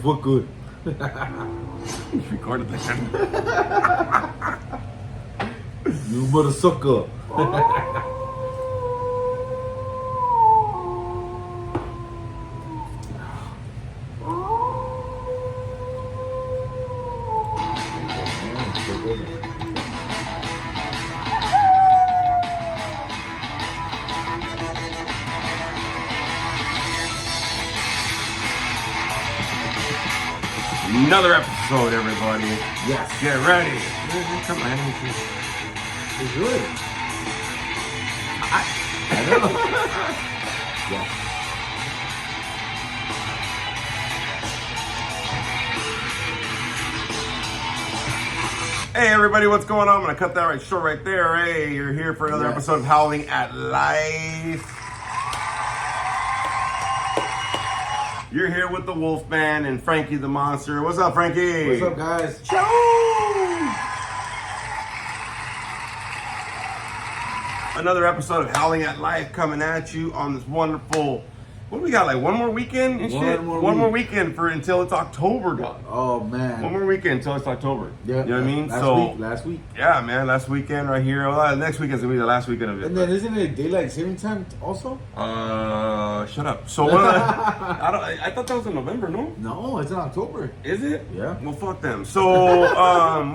What good? You recorded that. You mother sucker. Another episode, everybody. Yes. Get ready. Come on. It's good. I know. Yes. Hey, everybody, what's going on? I'm going to cut that right short right there. Hey, you're here for another episode of Howling at Life. You're here with the Wolfman and Frankie the Monster. What's up, Frankie? What's up, guys? Another episode of Howling at Life coming at you on this wonderful... What do we got? Like one more weekend and shit? One more weekend for until it's October, dog. Oh, man. One more weekend until it's October. Yeah. You know what I mean? Last week. Yeah, man. Last weekend right here. Well, next weekend's going to be the last weekend of it. And then isn't it daylight saving time also? Shut up. So I thought that was in November, no? No, it's in October. Is it? Yeah. Well, fuck them. So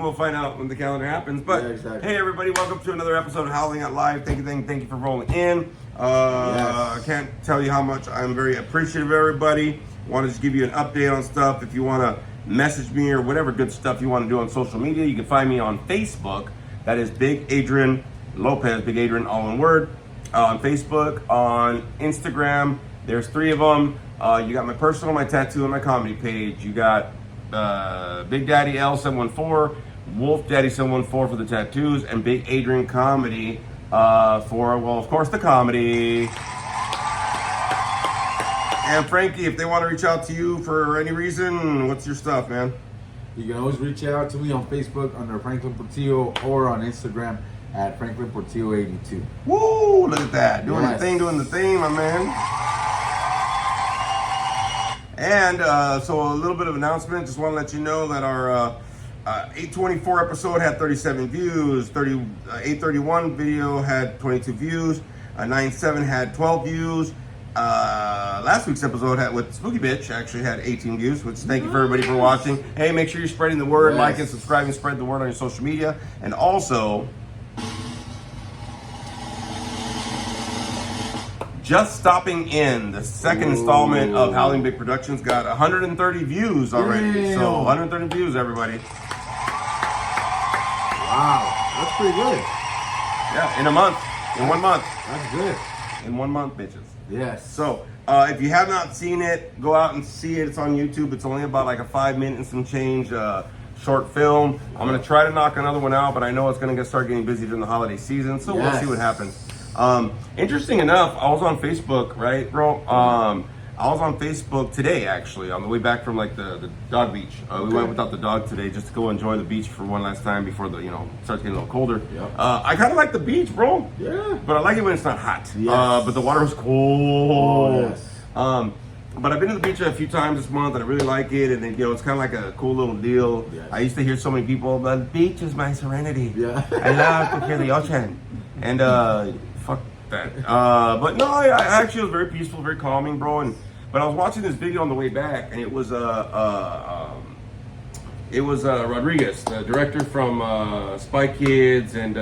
we'll find out when the calendar happens. But Yeah, exactly. Hey, everybody, welcome to another episode of Howling at Live. Thank you for rolling in. I can't tell you how much I'm very appreciative of everybody. Want to just give you an update on stuff. If you want to message me or whatever good stuff you want to do on social media, you can find me on Facebook. That is Big Adrian Lopez, Big Adrian, all in word. On Facebook, on Instagram, there's 3 of them. You got my personal, my tattoo, and my comedy page. You got Big Daddy L714, Wolf Daddy 714 for the tattoos, and Big Adrian Comedy for, well, of course, the comedy. And Frankie, if they want to reach out to you for any reason, what's your stuff, man? You can always reach out to me on Facebook under Franklin Portillo or on Instagram at Franklin Portillo 82. Woo! Look at that. Doing Yes. the thing, my man. And so a little bit of announcement. Just want to let you know that our 824 episode had 37 views. 831 video had 22 views. 97 had 12 views. Last week's episode with Spooky Bitch actually had 18 views, which thank you for everybody for watching. Hey, make sure you're spreading the word, like and subscribe and spread the word on your social media. And also, just stopping in, the second installment of Howling Big Productions got 130 views already. Damn. So 130 views, everybody. Wow, that's pretty good. Yeah, in a month. In 1 month. That's good. In 1 month, bitches. Yes. So, if you have not seen it, go out and see it. It's on YouTube. It's only about like a 5-minute and some change short film. I'm going to try to knock another one out, but I know it's going to start getting busy during the holiday season, so we'll see what happens. Interesting enough, I was on Facebook, right, bro? I was on Facebook today, actually, on the way back from like the dog beach. We went without the dog today just to go enjoy the beach for one last time before the, starts getting a little colder. Yep. I kind of like the beach, bro. Yeah. But I like it when it's not hot. Yes. But the water was cold. Oh, yes. But I've been to the beach a few times this month, and I really like it. And then, it's kind of like a cool little deal. Yes. I used to hear so many people, the beach is my serenity. Yeah. I love to hear the ocean. And fuck that. But no, I actually was very peaceful, very calming, bro. But I was watching this video on the way back, and it was Rodriguez, the director from Spy Kids and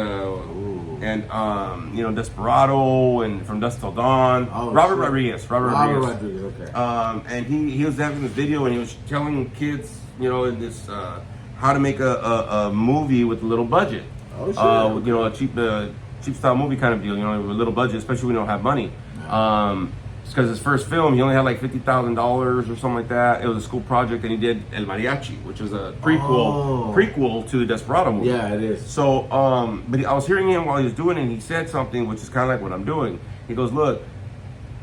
Desperado and From Dusk Till Dawn. Oh, Robert shit. Rodriguez. Okay. And he was having this video, and he was telling kids, in this how to make a movie with a little budget. Oh, shit. A cheap style movie kind of deal, with a little budget, especially when you don't have money. Because his first film, he only had like $50,000 or something like that. It was a school project, and he did El Mariachi, which was a prequel to the Desperado movie. Yeah, it is. So, but I was hearing him while he was doing it, and he said something which is kind of like what I'm doing. He goes, look,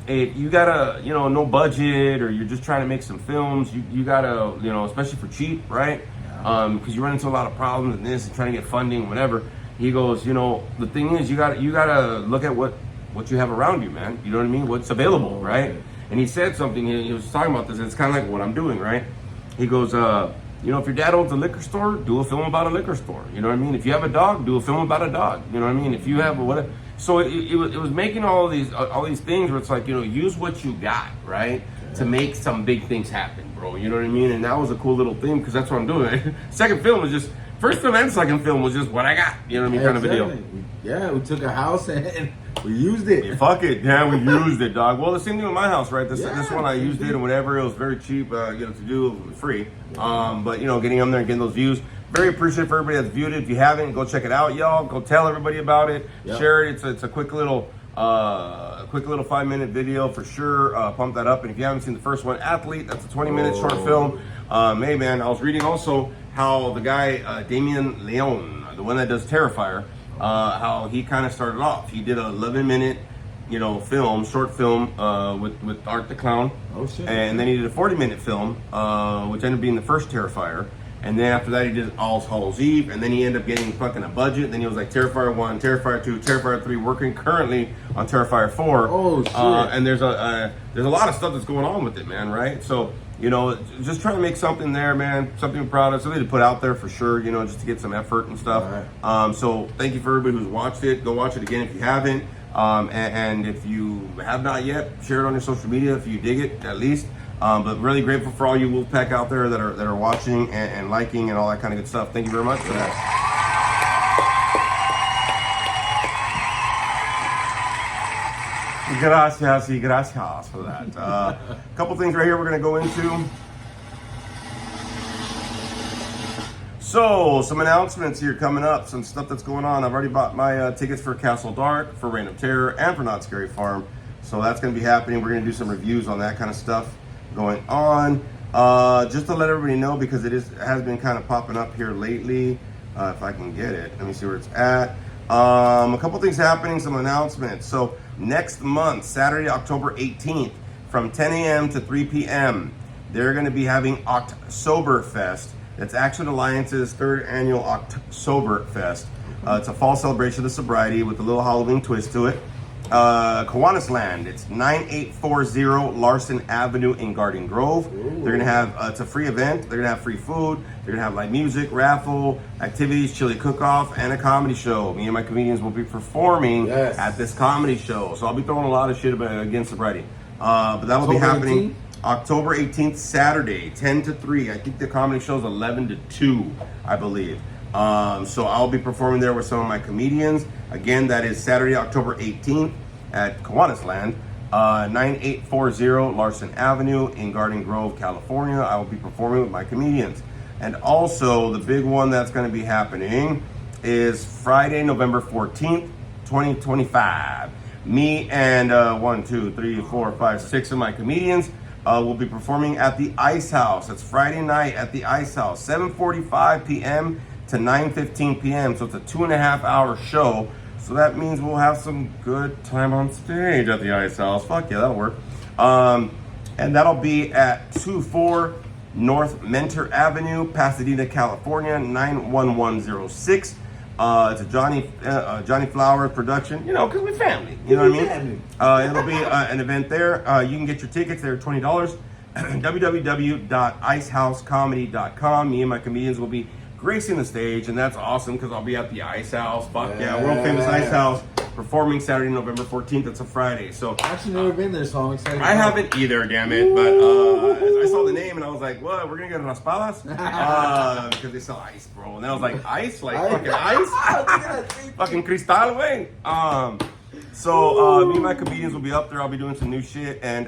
if you gotta, no budget, or you're just trying to make some films, you gotta, especially for cheap, right? Because you run into a lot of problems in this and trying to get funding, whatever. He goes, the thing is, you gotta look at what you have around you, man. You know what I mean? What's available, right? And he said something, he was talking about this, and it's kind of like what I'm doing, right? He goes, you know, if your dad owns a liquor store, do a film about a liquor store. You know what I mean? If you have a dog, do a film about a dog. You know what I mean? If you have a whatever. So it was making all these things where it's like, you know, use what you got, right? To make some big things happen, bro. You know what I mean? And that was a cool little thing because that's what I'm doing. Second film was just, first film and second film was just what I got. You know what I mean? Kind of a deal. Yeah, we took a house and we used it. Yeah, fuck it. Yeah, we used it, dog. Well, the same thing with my house, right? This one I used it and whatever. It was very cheap, you know, to do free. But, you know, getting on there and getting those views. Very appreciative for everybody that's viewed it. If you haven't, go check it out, y'all. Go tell everybody about it. Yep. Share it. It's a quick little 5-minute video for sure. Pump that up. And if you haven't seen the first one, Athlete, that's a 20-minute short film. Hey, man, I was reading also how the guy, Damien Leone, the one that does Terrifier, how he kind of started off. He did an 11-minute, you know, short film with Art the Clown. Oh, shit. And then he did a 40-minute film, which ended up being the first Terrifier. And then after that, he did All Hallows Eve, and then he ended up getting fucking a budget. Then he was like Terrifier 1, Terrifier 2, Terrifier 3, working currently on Terrifier 4. Oh, shit. And there's a lot of stuff that's going on with it, man, right? So, you know, just trying to make something there, man, something we're proud of, something to put out there for sure, you know, just to get some effort and stuff. Right. So thank you for everybody who's watched it. Go watch it again if you haven't. And if you have not yet, share it on your social media if you dig it, at least. But really grateful for all you Wolfpack out there that are watching and liking and all that kind of good stuff. Thank you very much for that. Gracias y gracias for that. A couple things right here we're going to go into. So, some announcements here coming up, some stuff that's going on. I've already bought my tickets for Castle Dark, for Reign of Terror, and for Not Scary Farm. So that's going to be happening. We're going to do some reviews on that kind of stuff going on. Just to let everybody know, because it has been kind of popping up here lately. If I can get it, let me see where it's at. A couple things happening, some announcements. So next month, Saturday, October 18th, from 10 a.m. to 3 p.m., they're going to be having Octoberfest. That's Action Alliance's third annual Octoberfest. It's a fall celebration of sobriety with a little Halloween twist to it. Kiwanis Land, it's 9840 Larson Avenue in Garden Grove. Ooh. They're gonna have, it's a free event. They're gonna have free food. They're gonna have live music, raffle, activities, chili cook-off, and a comedy show. Me and my comedians will be performing at this comedy show. So I'll be throwing a lot of shit against sobriety. But that will be happening 18th? October 18th, Saturday, 10 to 3. I think the comedy show is 11 to 2, I believe. So I'll be performing there with some of my comedians. Again, that is Saturday, October 18th at Kiwanis Land, 9840 Larson Avenue in Garden Grove, California. I will be performing with my comedians. And also, the big one that's going to be happening is Friday, November 14th, 2025. Me and 6 of my comedians will be performing at the Ice House. It's Friday night at the Ice House, 7:45 p.m. to 9:15 p.m. So it's a 2.5-hour show. So that means we'll have some good time on stage at the Ice House. Fuck yeah, that'll work. And that'll be at 24 North Mentor Avenue, Pasadena, California, 91106. It's a Johnny Flowers production, you know, because we're family. You know what I mean? It'll be an event there. You can get your tickets there, $20. www.icehousecomedy.com. Me and my comedians will be gracing the stage, and that's awesome because I'll be at the Ice House. Fuck yeah, world famous Ice House, performing Saturday, November 14th. It's a Friday. So I've actually never been there, so I'm excited. I haven't either, damn it. But I saw the name and I was like, what? We're gonna get raspadas? Because they sell ice, bro. And I was like, ice, like fucking ice, fucking cristal, way. So me and my comedians will be up there. I'll be doing some new shit, and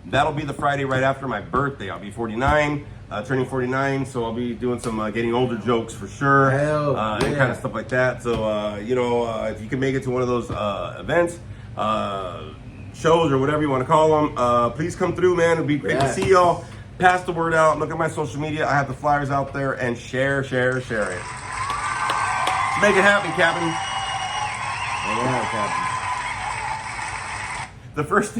that'll be the Friday right after my birthday. I'll be 49. Turning 49, so I'll be doing some getting older jokes for sure, and kind of stuff like that. So, you know, if you can make it to one of those events, shows, or whatever you want to call them, please come through, man. It'd be great to see y'all. Pass the word out. Look at my social media. I have the flyers out there, and share it. Let's make it happen, Captain. Yeah, Captain. The first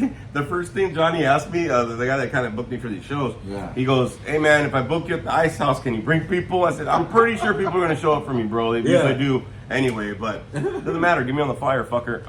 thing Johnny asked me, the guy that kind of booked me for these shows, he goes, "Hey man, if I book you at the Ice House, can you bring people?" I said, "I'm pretty sure people are gonna show up for me, bro. They usually do anyway, but it doesn't matter. Get me on the flyer, fucker." You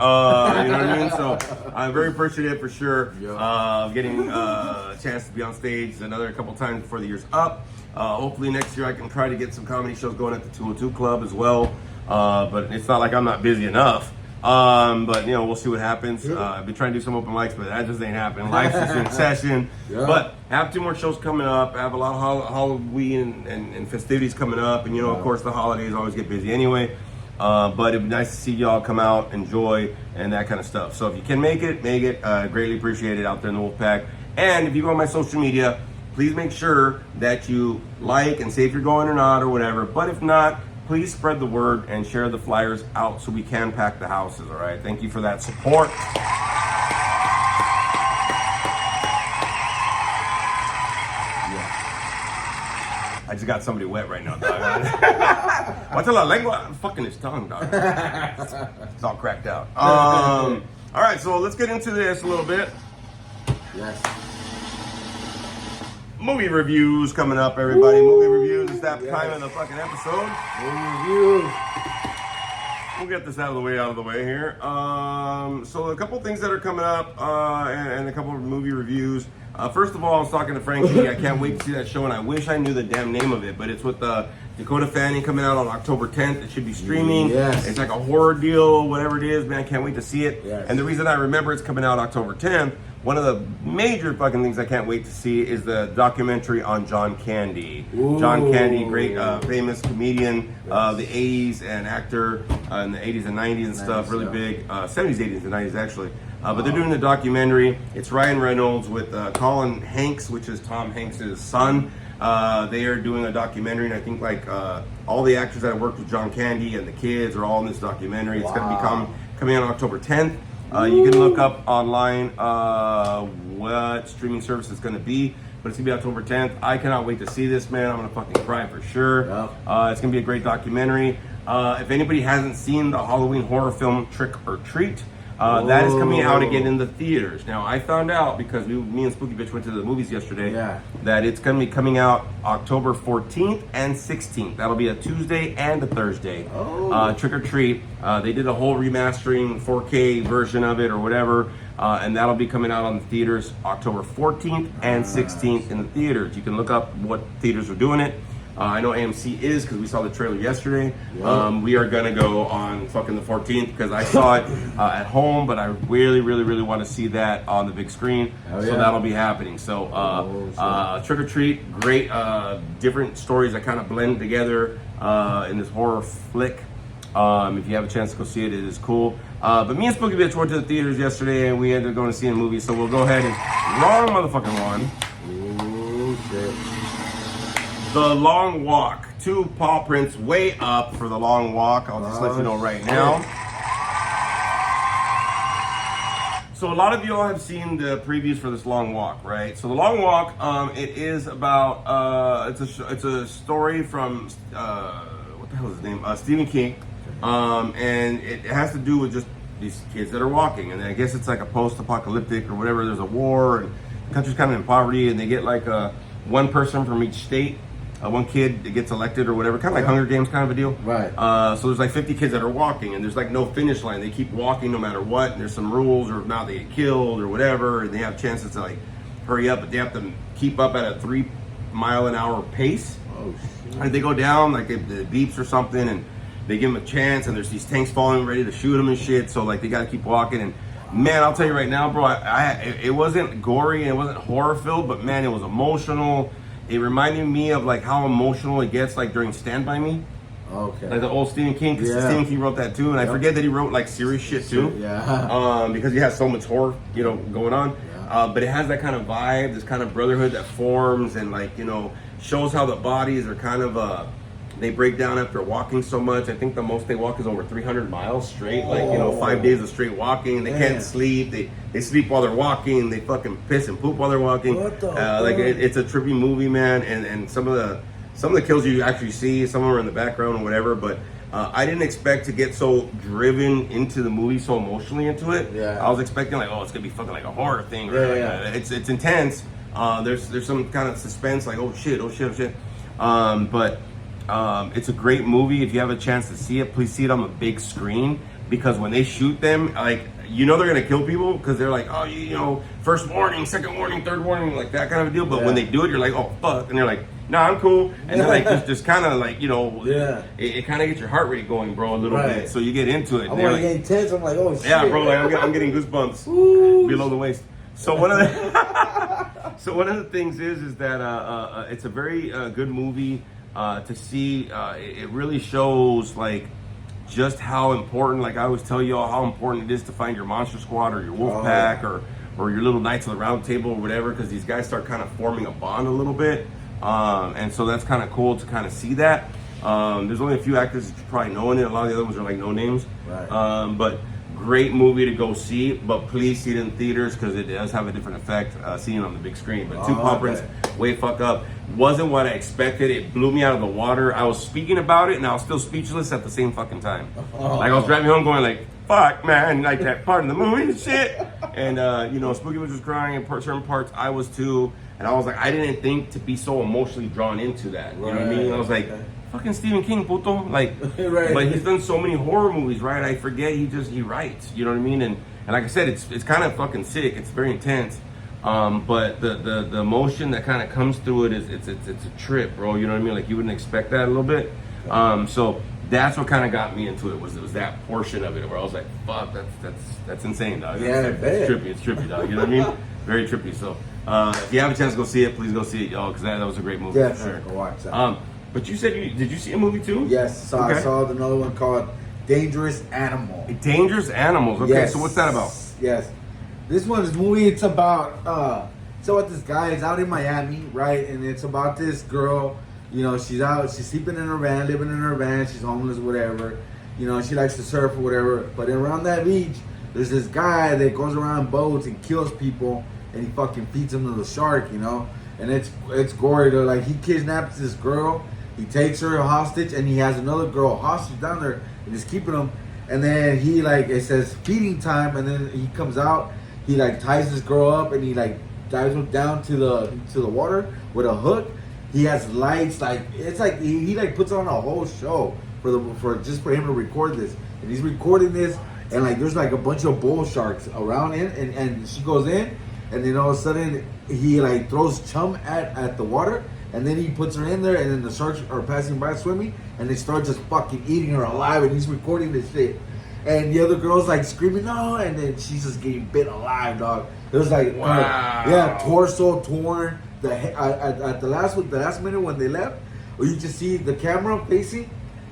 know what I mean? So I'm very appreciative for sure of getting a chance to be on stage another couple times before the year's up. Hopefully next year I can try to get some comedy shows going at the 202 Club as well. But it's not like I'm not busy enough. But you know, we'll see what happens. I've been trying to do some open mics, but that just ain't happening. Life's just in session. Yeah. But I have 2 more shows coming up. I have a lot of Halloween and festivities coming up, and you know, of course, the holidays always get busy anyway. But it'd be nice to see y'all come out, enjoy, and that kind of stuff. So if you can make it, make it. Greatly appreciate it out there in the Wolfpack. And if you go on my social media, please make sure that you like and say if you're going or not or whatever. But if not, please spread the word and share the flyers out so we can pack the houses, all right? Thank you for that support. I just got somebody wet right now, dog. What's la lengua? I'm fucking his tongue, dog. It's all cracked out. All right, so let's get into this a little bit. Yes. Movie reviews coming up, everybody. Movie reviews. It's that time of the fucking episode. Movie reviews. We'll get this out of the way here. So a couple things that are coming up, and a couple of movie reviews. First of all, I was talking to Frankie. I can't wait to see that show, and I wish I knew the damn name of it. But it's with Dakota Fanning coming out on October 10th. It should be streaming. Yes. It's like a horror deal, whatever it is, man. I can't wait to see it. Yes. And the reason I remember it's coming out October 10th, one of the major fucking things I can't wait to see is the documentary on John Candy. Ooh. John Candy, great famous comedian of the 80s and actor in the 80s and 90s and stuff, really big, 70s, 80s and 90s actually. But they're doing the documentary. It's Ryan Reynolds with Colin Hanks, which is Tom Hanks' son. They are doing a documentary, and I think like all the actors that have worked with John Candy and the kids are all in this documentary. It's going to be coming on October 10th. You can look up online what streaming service it's going to be, but it's going to be October 10th. I cannot wait to see this, man. I'm going to fucking cry for sure. Yep. It's going to be a great documentary. If anybody hasn't seen the Halloween horror film Trick or Treat, that is coming out again in the theaters. Now, I found out because me and Spooky Bitch went to the movies yesterday that it's going to be coming out October 14th and 16th. That'll be a Tuesday and a Thursday. Trick or Treat. They did a whole remastering 4K version of it or whatever, and that'll be coming out on the theaters October 14th and 16th in the theaters. You can look up what theaters are doing it. I know AMC is because we saw the trailer yesterday. We are gonna go on fucking the 14th because I saw it at home, but I really, really, really want to see that on the big screen. So that'll be happening. So Trick or Treat, great, different stories that kind of blend together in this horror flick. If you have a chance to go see it, it is cool. But me and Spooky Bitch went to the theaters yesterday, and we ended up going to see a movie. So we'll go ahead and wrong motherfucking one. Ooh, shit. The Long Walk. 2 paw prints way up for The Long Walk. I'll just let you know right now. So a lot of you all have seen the previews for this Long Walk, right? So The Long Walk, it is about, it's a story from, what the hell is his name? Stephen King. And it has to do with just these kids that are walking. And I guess it's like a post-apocalyptic or whatever. There's a war and the country's kind of in poverty, and they get like one person from each state. One kid that gets elected or whatever, kind of like Hunger Games kind of a deal. Right. So there's like 50 kids that are walking, and there's like no finish line. They keep walking no matter what, and there's some rules, or if not, they get killed or whatever, and they have chances to like hurry up, but they have to keep up at a 3-mile-an-hour pace. Oh, shit. And they go down, like it beeps or something, and they give them a chance, and there's these tanks falling ready to shoot them and shit, so like they got to keep walking. And man, I'll tell you right now, bro, it wasn't gory and it wasn't horror-filled, but man, it was emotional. It reminded me of like how emotional it gets like during Stand By Me. Okay. Like the old Stephen King, because Stephen King wrote that too, and I forget that he wrote like serious shit too. Because he has so much horror, going on. But it has that kind of vibe, this kind of brotherhood that forms, and like, shows how the bodies are kind of they break down after walking so much. I think the most they walk is over 300 miles straight, 5 days of straight walking. They can't sleep. They sleep while they're walking. They fucking piss and poop while they're walking. What the it's a trippy movie, man. And some of the kills you actually see, some of them are in the background or whatever. But I didn't expect to get so driven into the movie, so emotionally into it. I was expecting like, it's gonna be fucking like a horror thing. It's intense. There's some kind of suspense, like oh shit. But it's a great movie. If you have a chance to see it, please see it on the big screen, because when they shoot them, like, they're gonna kill people because they're like, first warning, second warning, third warning, like that kind of a deal. But when they do it, you're like, oh fuck, and they're like, No, I'm cool. And then like just kind of like, you know, Yeah. it kind of gets your heart rate going, bro, a little Right. bit. So you get into it. I'm They're like like, getting tense. I'm like, oh shit. yeah, bro, like I'm getting goosebumps Ooh. below the waist. So one of the things is that it's a very good movie to see. It really shows like just how important, like I always tell you all, how important it is to find your monster squad or your wolf pack or your little knights of the round table or whatever, because these guys start kind of forming a bond a little bit. And so that's kind of cool to kind of see that. There's only a few actors that you probably know in it. A lot of the other ones are like no names. Right. But great movie to go see, but please see it in theaters because it does have a different effect seeing it on the big screen. But Two Paw Prints, way fuck up. Wasn't what I expected. It blew me out of the water. I was speaking about it and I was still speechless at the same fucking time. Like I was driving home going like, fuck man, like that part of the movie and shit. And you know, Spooky was just crying in certain parts. I was too. And I was like, I didn't think to be so emotionally drawn into that. You know what I mean? I was like, fucking Stephen King, puto. Like, Right. But he's done so many horror movies, right? I forget he writes. You know what I mean? And like I said, it's kind of fucking sick. It's very intense. But the emotion that kind of comes through it is it's a trip, bro. You know what I mean? Like you wouldn't expect that a little bit. So that's what kind of got me into it was that portion of it where I was like, fuck, that's insane, dog. Yeah, it's trippy, dog. You know what I mean? Very trippy. So if you have a chance to go see it, please go see it, y'all, because that was a great movie. Yeah, for sure. go watch that. But you said did you see a movie too? Yes, so I saw another one called Dangerous Animal. Dangerous Animals. Okay, Yes. So what's that about? Yes, this one's movie. It's about this guy is out in Miami, right? And it's about this girl. You know, she's sleeping in her van, living in her van. She's homeless, whatever. You know, she likes to surf or whatever. But around that beach, there's this guy that goes around boats and kills people, and he fucking feeds them to the shark. You know, and it's gory. Though, like he kidnaps this girl. He takes her hostage, and he has another girl hostage down there, and is keeping them. And then he it says feeding time, and then he comes out. He ties this girl up, and he dives her down to the water with a hook. He has lights, it's like he puts on a whole show for him to record this, and he's recording this, and there's a bunch of bull sharks around it, and she goes in, and then all of a sudden he throws chum at the water. And then he puts her in there, and then the sharks are passing by swimming, and they start just fucking eating her alive, and he's recording this shit. And the other girl's screaming, no, and then she's just getting bit alive, dog. It was wow. Torso torn. At the last minute when they left, you just see the camera facing,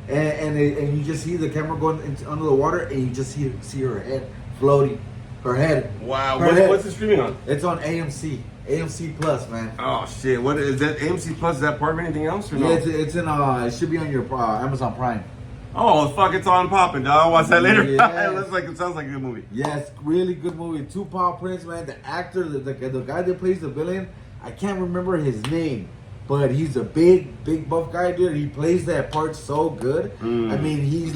and you just see the camera going under the water, and you just see her head floating. Her head. Wow. Her What's it streaming on? It's on AMC. AMC Plus, man. Oh shit! What is that? AMC Plus? Is that part of anything else or no? Yeah, it's in. It should be on your Amazon Prime. Oh fuck! It's on popping, dog. I'll watch that later. Yes. It sounds like a good movie. Yes, really good movie. Two Paw Prints, man. The actor, the guy that plays the villain, I can't remember his name, but he's a big buff guy, dude. He plays that part so good. I mean, he's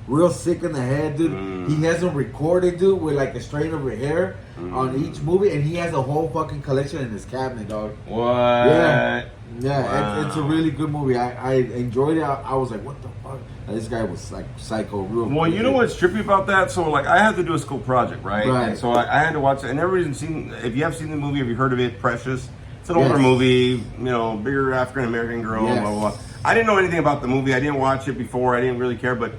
real sick in the head, dude. He has him recorded, dude, with a straight over hair on each movie, and he has a whole fucking collection in his cabinet, dog. What? Yeah, Wow. it's a really good movie. I enjoyed it. I was like, what the fuck? And this guy was psycho, real. Well, you know what's trippy about that? So I had to do a school project, right? Right. And so I had to watch it. And everybody's seen. If you have seen the movie, have you heard of it? Precious. It's an older movie. You know, bigger African American girl. Yes. Blah, blah blah. I didn't know anything about the movie. I didn't watch it before. I didn't really care, but.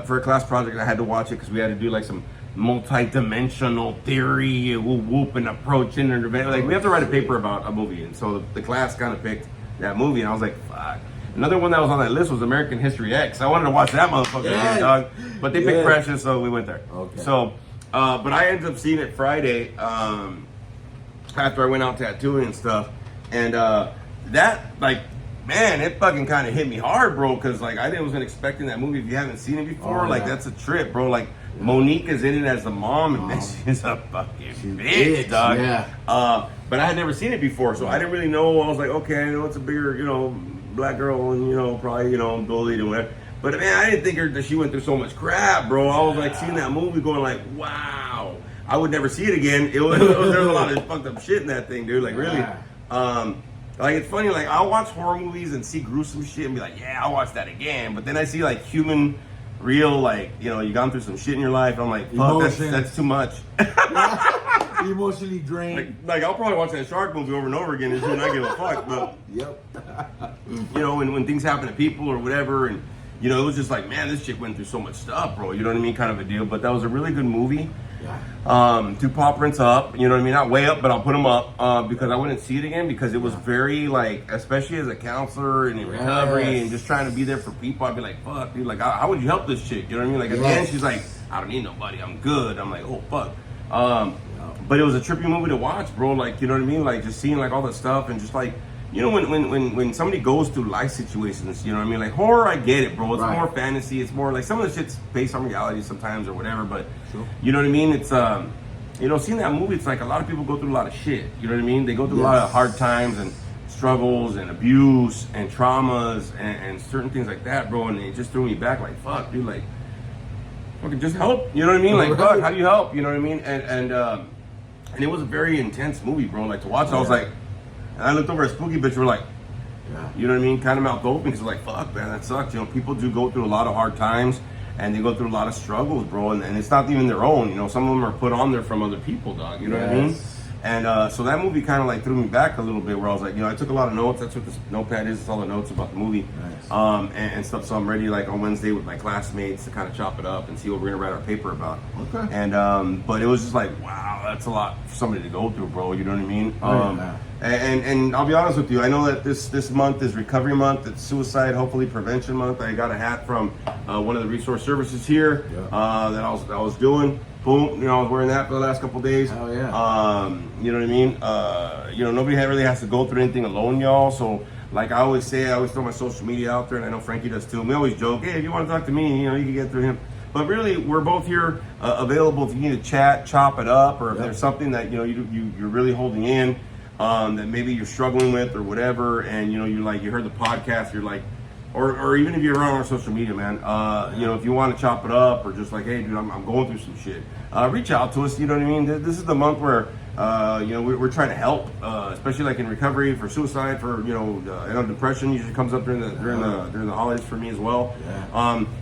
For a class project, I had to watch it because we had to do some multi-dimensional theory, whoop and approach and we have to write a paper about a movie, and so the class kind of picked that movie, and I was like, fuck. Another one that was on that list was American History X. I wanted to watch that motherfucker again, dog, but they picked Precious, so we went there. Okay. So, but I ended up seeing it Friday after I went out tattooing and stuff, and that man, it fucking kind of hit me hard, bro, because I wasn't expecting that movie. If you haven't seen it before, that's a trip, bro. Monique is in it as the mom, and she's a fucking bitch, dog. Yeah. But I had never seen it before, so I didn't really know. I was like, okay, I know it's a bigger, black girl, and probably, bullied and whatever. But man, I didn't think that she went through so much crap, bro. I was seeing that movie, going wow, I would never see it again. There was a lot of fucked up shit in that thing, dude. Really. It's funny, I'll watch horror movies and see gruesome shit and be like, yeah, I'll watch that again. But then I see human, real, you've gone through some shit in your life. I'm like, fuck, that's too much. emotionally drained. Like I'll probably watch that shark movie over and over again and not give a fuck. But Yep. you know, when things happen to people or whatever, and you know, it was just like, man, this chick went through so much stuff, bro. You know what I mean? Kind of a deal. But that was a really good movie. Yeah. Two Paw Prints up, you know what I mean? Not way up, but I'll put them up because I wouldn't see it again because it was very like, especially as a counselor and in recovery and just trying to be there for people. I'd be like, fuck, dude, like, how would you help this chick? You know what I mean? Like at the end, she's like, I don't need nobody, I'm good. I'm like, oh fuck. But it was a trippy movie to watch, bro. Like, you know what I mean? Like just seeing like all that stuff and just like, you know, when somebody goes through life situations, you know what I mean? Like horror, I get it, bro. It's more fantasy. It's more like some of the shit's based on reality sometimes or whatever. But you know what I mean? It's you know, seeing that movie, it's like a lot of people go through a lot of shit. You know what I mean? They go through a lot of hard times and struggles and abuse and traumas and certain things like that, bro. And it just threw me back, like fuck, dude, like fucking just help. You know what I mean? Like fuck, how do you help? You know what I mean? And it was a very intense movie, bro. Like to watch it, I was like. And I looked over at Spooky Bitch, we're like, you know what I mean? Kind of mouth open because like, fuck, man, that sucks. You know, people do go through a lot of hard times and they go through a lot of struggles, bro. And it's not even their own. You know, some of them are put on there from other people, dog. You know what I mean? And so that movie kind of like threw me back a little bit where I was like, you know, I took a lot of notes. That's what this notepad is. It's all the notes about the movie and stuff. So I'm ready like on Wednesday with my classmates to kind of chop it up and see what we're going to write our paper about. Okay. And but it was just like, wow, that's a lot for somebody to go through, bro. You know what I mean? And I'll be honest with you, I know that this month is recovery month. It's suicide, hopefully prevention month. I got a hat from one of the resource services here that I was doing. Boom, you know, I was wearing that for the last couple of days. Oh yeah. You know what I mean? You know, nobody really has to go through anything alone, y'all. So, like I always say, I always throw my social media out there, and I know Frankie does too. And we always joke, hey, if you want to talk to me, you know, you can get through him. But really, we're both here available if you need to chat, chop it up, or if there's something that you know you're really holding in that maybe you're struggling with or whatever, and you know you heard the podcast, you're like. Or even if you're around our social media, man, you know, if you want to chop it up or just like, hey, dude, I'm going through some shit, reach out to us. You know what I mean? This is the month where, you know, we're trying to help, especially like in recovery for suicide, for, you know, depression usually comes up during the holidays for me as well.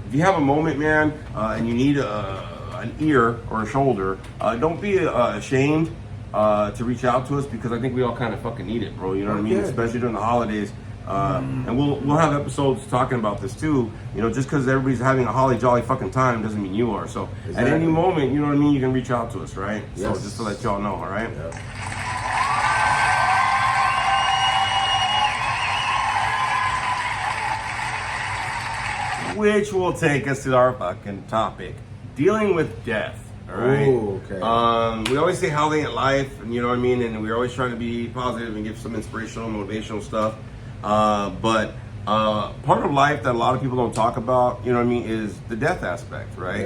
If you have a moment, man, and you need an ear or a shoulder, don't be ashamed to reach out to us because I think we all kind of fucking need it, bro. You know what I mean? Especially during the holidays. And we'll have episodes talking about this too. You know, just because everybody's having a holly jolly fucking time doesn't mean you are. So at any moment, you know what I mean, you can reach out to us, right? So just to let y'all know, all right? Which will take us to our fucking topic, dealing with death. All right. Ooh, okay. We always say howling at life, and you know what I mean, and we're always trying to be positive and give some inspirational, motivational stuff. But part of life that a lot of people don't talk about, you know what I mean, is the death aspect, right?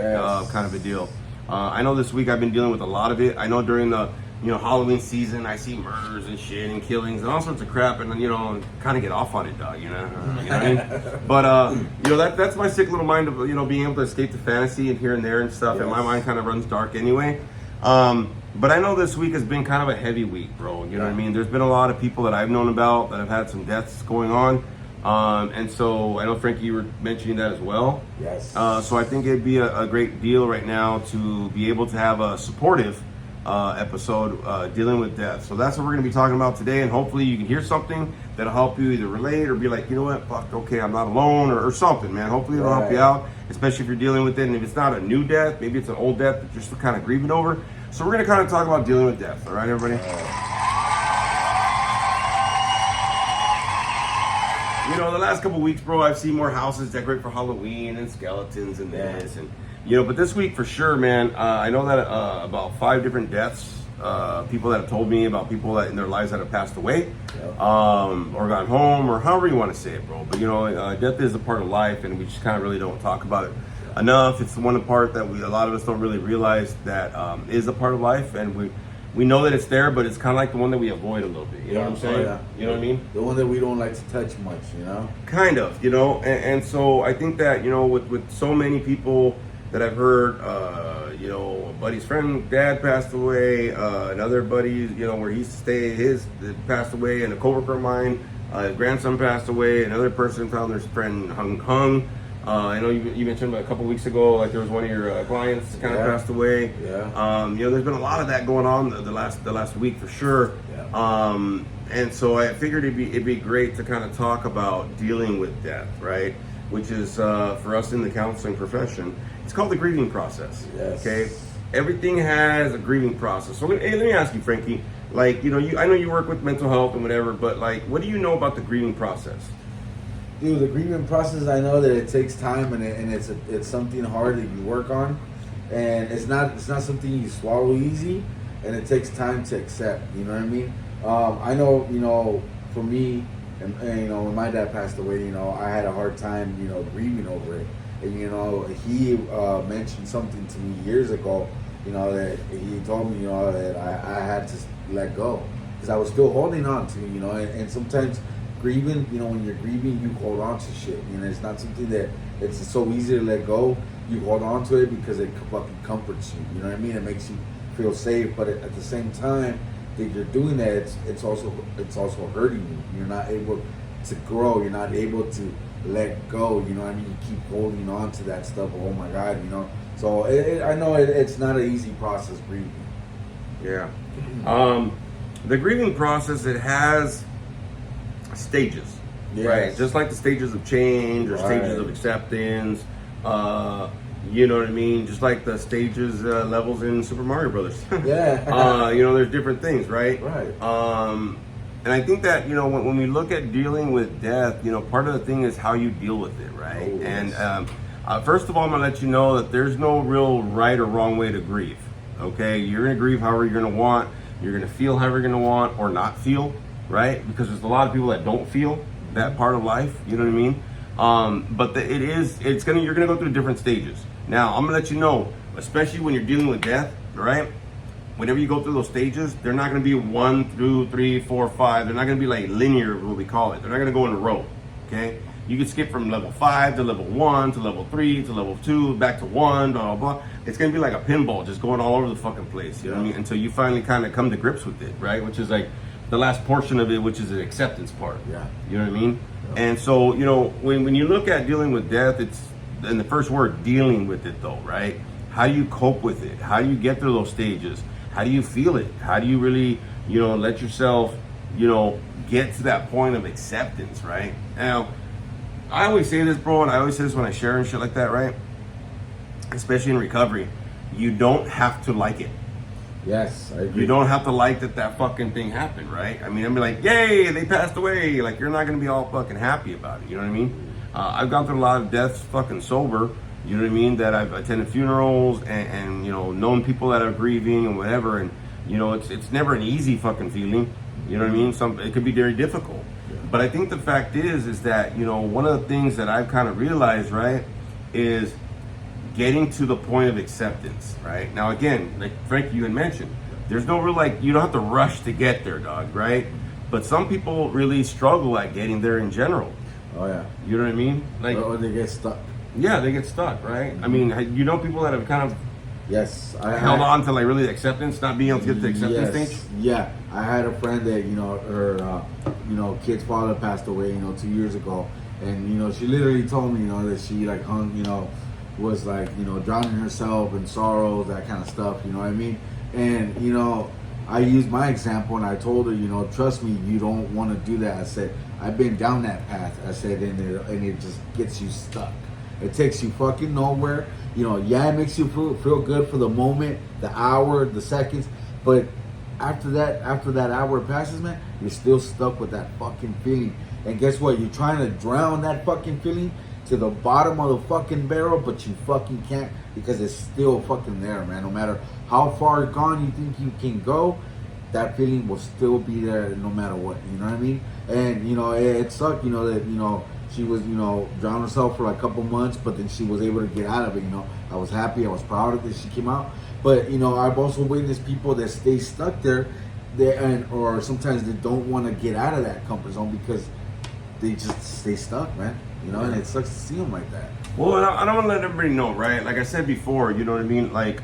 Kind of a deal. I know this week I've been dealing with a lot of it. I know during the, you know, Halloween season, I see murders and shit and killings and all sorts of crap, and you know, kind of get off on it, dog. You know what I mean? But you know, that's my sick little mind of, you know, being able to escape the fantasy and here and there and stuff. And my mind kind of runs dark anyway. But I know this week has been kind of a heavy week, bro. You know what I mean? There's been a lot of people that I've known about that have had some deaths going on. And so I know, Frankie, you were mentioning that as well. So I think it'd be a great deal right now to be able to have a supportive episode dealing with death. So that's what we're going to be talking about today. And hopefully you can hear something that'll help you either relate or be like, you know what, fuck, okay, I'm not alone or something, man. Hopefully it'll help you out, especially if you're dealing with it. And if it's not a new death, maybe it's an old death that you're still kind of grieving over. So we're going to kind of talk about dealing with death. All right, everybody? You know, the last couple weeks, bro, I've seen more houses decorate for Halloween and skeletons and this. And, you know, but this week for sure, man, I know that about 5 different deaths, people that have told me about people that in their lives that have passed away or gone home or however you want to say it, bro. But, you know, death is a part of life and we just kind of really don't talk about it enough. It's the one part that a lot of us don't really realize that is a part of life, and we know that it's there, but it's kind of like the one that we avoid a little bit. You know what I'm saying? You know what I mean? The one that we don't like to touch much, you know? Kind of, you know? And so I think that, you know, with so many people that I've heard, you know, a buddy's friend, dad passed away, another buddy, you know, where he used to stay, his passed away, and a coworker of mine, his grandson passed away, another person found their friend hung. I know you mentioned a couple weeks ago, like there was one of your clients kind of passed away. Yeah. You know, there's been a lot of that going on the last week for sure. Yeah. And so I figured it'd be great to kind of talk about dealing with death, right? Which is for us in the counseling profession, it's called the grieving process. Yes. Okay. Everything has a grieving process. So let me ask you, Frankie. Like, you know, I know you work with mental health and whatever, but like, what do you know about the grieving process? Dude, the grieving process, I know that it takes time and it's something hard that you work on, and it's not something you swallow easy, and it takes time to accept. You know what I mean? I know, you know, for me, and you know, when my dad passed away, you know, I had a hard time, you know, grieving over it. And you know, he mentioned something to me years ago. You know, that he told me, you know, that I had to let go because I was still holding on to, you know, and sometimes grieving, you know, when you're grieving, you hold on to shit. You know, it's not something that it's so easy to let go. You hold on to it because it fucking comforts you. You know what I mean? It makes you feel safe, but at the same time that you're doing that, it's also hurting you. You're not able to grow. You're not able to let go. You know what I mean? You keep holding on to that stuff. Oh my God, you know. So I know it's not an easy process grieving. Yeah. The grieving process, it has stages, Yes. right? Just like the stages of change or stages of acceptance. You know what I mean? Just like the stages, levels in Super Mario Brothers. Yeah. You know, there's different things, right? Right. And I think that, you know, when we look at dealing with death, you know, part of the thing is how you deal with it, right? Oh, yes. And first of all, I'm gonna let you know that there's no real right or wrong way to grieve. Okay, you're gonna grieve however you're gonna want. You're gonna feel however you're gonna want or not feel, right? Because there's a lot of people that don't feel that part of life. You know what I mean? But you're gonna go through different stages. Now, I'm gonna let you know, especially when you're dealing with death, right? Whenever you go through those stages, they're not gonna be 1, 2, 3, 4, 5. They're not gonna be like linear, what we call it. They're not gonna go in a row. Okay? You can skip from level 5 to level 1 to level 3 to level 2 back to 1, blah, blah, blah. It's going to be like a pinball just going all over the fucking place, you know what I mean? Until you finally kind of come to grips with it, right? Which is like the last portion of it, which is the acceptance part. Yeah. You know what I mean? Yeah. And so, you know, when you look at dealing with death, it's, and the first word, dealing with it though, right? How do you cope with it? How do you get through those stages? How do you feel it? How do you really, you know, let yourself, you know, get to that point of acceptance, right? Now, I always say this, bro, and I always say this when I share and shit like that, right? Especially in recovery, you don't have to like it. Yes, I agree. You don't have to like that fucking thing happened, right? I mean, I'm like, yay, they passed away. Like, you're not gonna be all fucking happy about it. You know what I mean? I've gone through a lot of deaths fucking sober. You know what I mean? That I've attended funerals and you know, known people that are grieving and whatever. And you know, it's never an easy fucking feeling. You know what I mean? It could be very difficult. But I think the fact is that, you know, one of the things that I've kind of realized, right, is getting to the point of acceptance, right? Now, again, like Frank, you had mentioned, there's no real, like, you don't have to rush to get there, dog, right? But some people really struggle at getting there in general. Oh, yeah. You know what I mean? Like, Or they get stuck. yeah, they get stuck, right? I mean, you know people that have kind of Yes. I held on to, like, really acceptance, not being able to get to the acceptance yes. stage? Yeah. I had a friend that, you know, her, you know, kid's father passed away, you know, 2 years ago. And, you know, she literally told me, you know, that she, like, hung, you know, was, like, you know, drowning herself in sorrow, that kind of stuff, you know what I mean? And, you know, I used my example and I told her, you know, trust me, you don't want to do that. I said, I've been down that path. I said, and it just gets you stuck. It takes you fucking nowhere. You know, yeah, it makes you feel good for the moment, the hour, the seconds, but after that hour passes, man, you're still stuck with that fucking feeling. And guess what? You're trying to drown that fucking feeling to the bottom of the fucking barrel, but you fucking can't because it's still fucking there, man. No matter how far gone you think you can go, that feeling will still be there no matter what. You know what I mean? And, you know, it sucked, you know, that, you know, she was, you know, drowned herself for like a couple months, but then she was able to get out of it, you know. I was happy, I was proud of that she came out. But, you know, I've also witnessed people that stay stuck there, or sometimes they don't want to get out of that comfort zone because they just stay stuck, man. You know, and it sucks to see them like that. Well, I don't want to let everybody know, right? Like I said before, you know what I mean? Like,